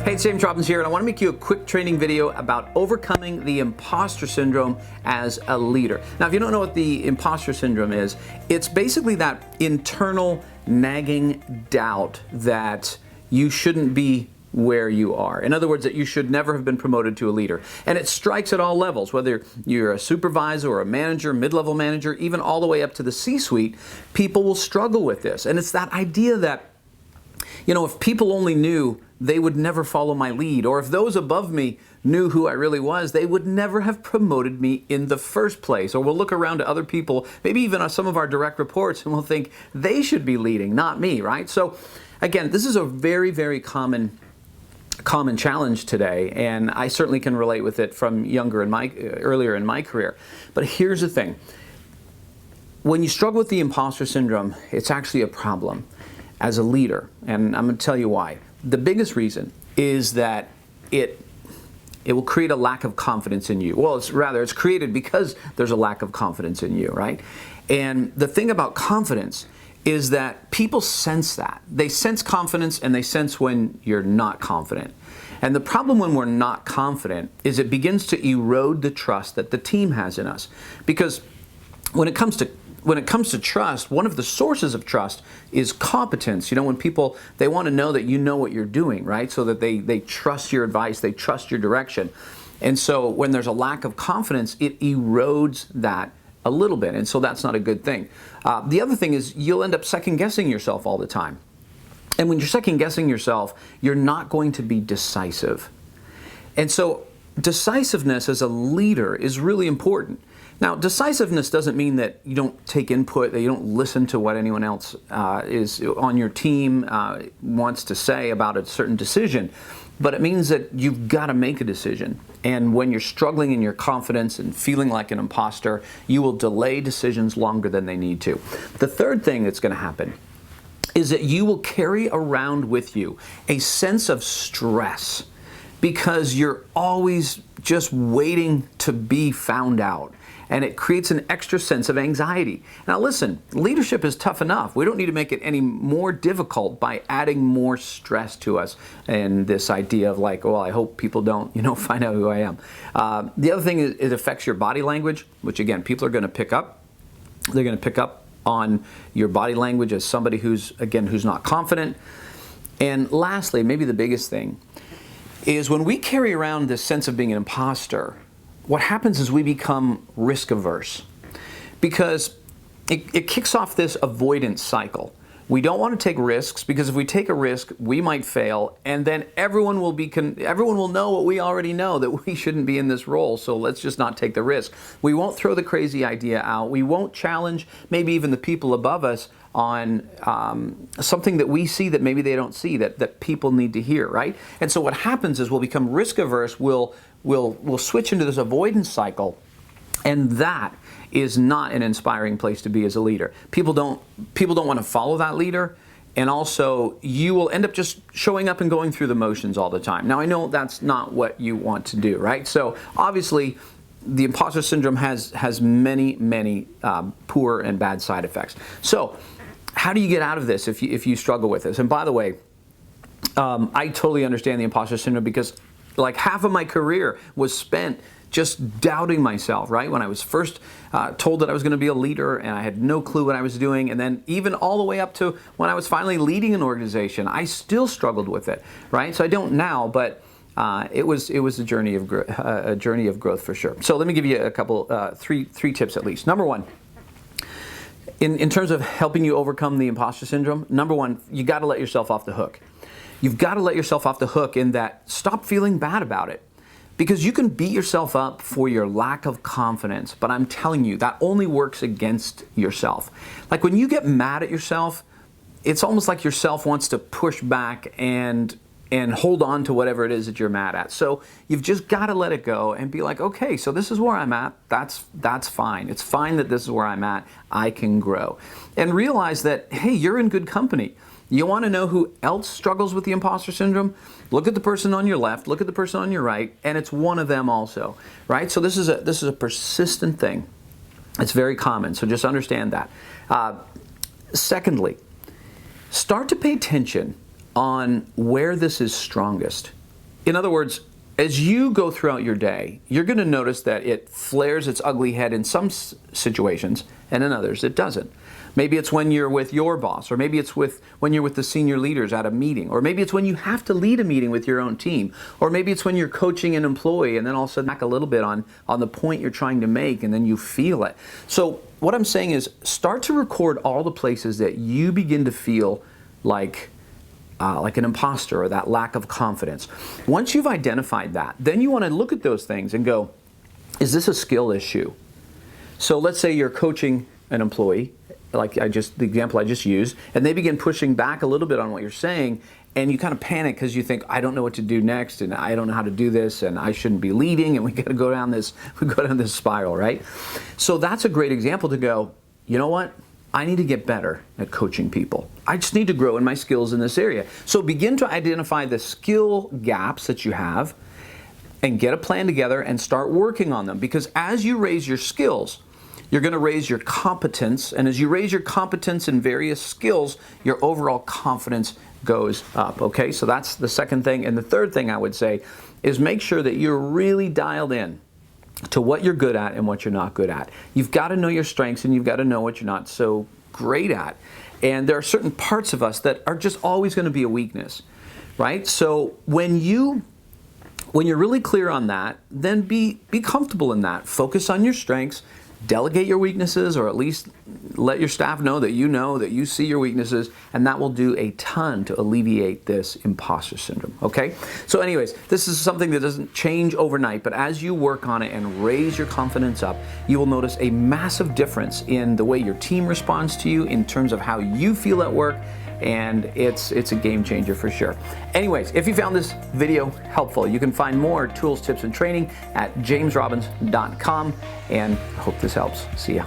Hey, it's James Robbins here, and I want to make you a quick training video about overcoming the imposter syndrome as a leader. Now, if you don't know what the imposter syndrome is, it's basically that internal nagging doubt that you shouldn't be where you are. In other words, that you should never have been promoted to a leader. And it strikes at all levels, whether you're a supervisor or a manager, mid-level manager, even all the way up to the C-suite, people will struggle with this. And it's that idea that, you know, if people only knew, they would never follow my lead. Or if those above me knew who I really was, they would never have promoted me in the first place. Or we'll look around to other people, maybe even some of our direct reports, and we'll think they should be leading, not me, right? So again, this is a very, very common challenge today, and I certainly can relate with it from earlier in my career. But here's the thing. When you struggle with the imposter syndrome, it's actually a problem as a leader, and I'm going to tell you why. The biggest reason is that it will create a lack of confidence in you. Well, it's created because there's a lack of confidence in you, right? And the thing about confidence is that people sense that. They sense confidence, and they sense when you're not confident. And the problem when we're not confident is it begins to erode the trust that the team has in us. Because when it comes to trust, one of the sources of trust is competence. You know, when people, they want to know that you know what you're doing, right? So that they trust your advice, they trust your direction. And so when there's a lack of confidence, it erodes that a little bit. And so that's not a good thing. The other thing is you'll end up second-guessing yourself all the time. And when you're second-guessing yourself, you're not going to be decisive. And so decisiveness as a leader is really important. Now, decisiveness doesn't mean that you don't take input, that you don't listen to what anyone else is on your team wants to say about a certain decision. But it means that you've got to make a decision. And when you're struggling in your confidence and feeling like an imposter, you will delay decisions longer than they need to. The third thing that's going to happen is that you will carry around with you a sense of stress because you're always just waiting to be found out. And it creates an extra sense of anxiety. Now listen, leadership is tough enough. We don't need to make it any more difficult by adding more stress to us and this idea of like, well, I hope people don't, find out who I am. The other thing is it affects your body language, which again, people are going to pick up. They're going to pick up on your body language as somebody who's not confident. And lastly, maybe the biggest thing is when we carry around this sense of being an imposter, what happens is we become risk-averse because it kicks off this avoidance cycle. We don't want to take risks because if we take a risk, we might fail, and then everyone will know what we already know, that we shouldn't be in this role, so let's just not take the risk. We won't throw the crazy idea out. We won't challenge maybe even the people above us on something that we see that maybe they don't see, that people need to hear, right? And so what happens is we'll become risk-averse, we'll switch into this avoidance cycle, and that is not an inspiring place to be as a leader. People don't want to follow that leader, and also you will end up just showing up and going through the motions all the time. Now I know that's not what you want to do, right? So obviously the imposter syndrome has many poor and bad side effects. So how do you get out of this if you struggle with this? And by the way, I totally understand the imposter syndrome because like half of my career was spent just doubting myself, right? When I was first told that I was going to be a leader and I had no clue what I was doing, and then even all the way up to when I was finally leading an organization, I still struggled with it, right? So I don't now, but it was a journey of growth for sure. So let me give you a couple, three tips at least. Number one, in terms of helping you overcome the imposter syndrome, number one, you got to let yourself off the hook. You've got to let yourself off the hook in that stop feeling bad about it. Because you can beat yourself up for your lack of confidence, but I'm telling you, that only works against yourself. Like when you get mad at yourself, it's almost like yourself wants to push back and hold on to whatever it is that you're mad at. So you've just got to let it go and be like, okay, so this is where I'm at. That's fine. It's fine that this is where I'm at. I can grow. And realize that, hey, you're in good company. You want to know who else struggles with the imposter syndrome? Look at the person on your left, look at the person on your right, and it's one of them also, right? So this is a persistent thing. It's very common, so just understand that. Secondly, start to pay attention on where this is strongest. In other words, as you go throughout your day, you're going to notice that it flares its ugly head in some situations, and in others it doesn't. Maybe it's when you're with your boss, or maybe it's when you're with the senior leaders at a meeting, or maybe it's when you have to lead a meeting with your own team, or maybe it's when you're coaching an employee and then all of a sudden back a little bit on the point you're trying to make, and then you feel it. So what I'm saying is, start to record all the places that you begin to feel like an imposter or that lack of confidence. Once you've identified that, then you want to look at those things and go, is this a skill issue? So let's say you're coaching an employee, like the example I just used, and they begin pushing back a little bit on what you're saying, and you kind of panic because you think, I don't know what to do next, and I don't know how to do this, and I shouldn't be leading, and we got to go down this spiral, right? So that's a great example to go, you know what? I need to get better at coaching people. I just need to grow in my skills in this area. So begin to identify the skill gaps that you have and get a plan together and start working on them. Because as you raise your skills, you're going to raise your competence. And as you raise your competence in various skills, your overall confidence goes up. Okay, so that's the second thing. And the third thing I would say is make sure that you're really dialed in to what you're good at and what you're not good at. You've got to know your strengths, and you've got to know what you're not so great at. And there are certain parts of us that are just always going to be a weakness, right? So when you're really clear on that, then be comfortable in that. Focus on your strengths, delegate your weaknesses, or at least let your staff know that you see your weaknesses, and that will do a ton to alleviate this imposter syndrome, okay? So anyways, this is something that doesn't change overnight, but as you work on it and raise your confidence up, you will notice a massive difference in the way your team responds to you, in terms of how you feel at work, and it's a game changer for sure. Anyways, if you found this video helpful, you can find more tools, tips, and training at jamesrobbins.com, and I hope this helps. See ya.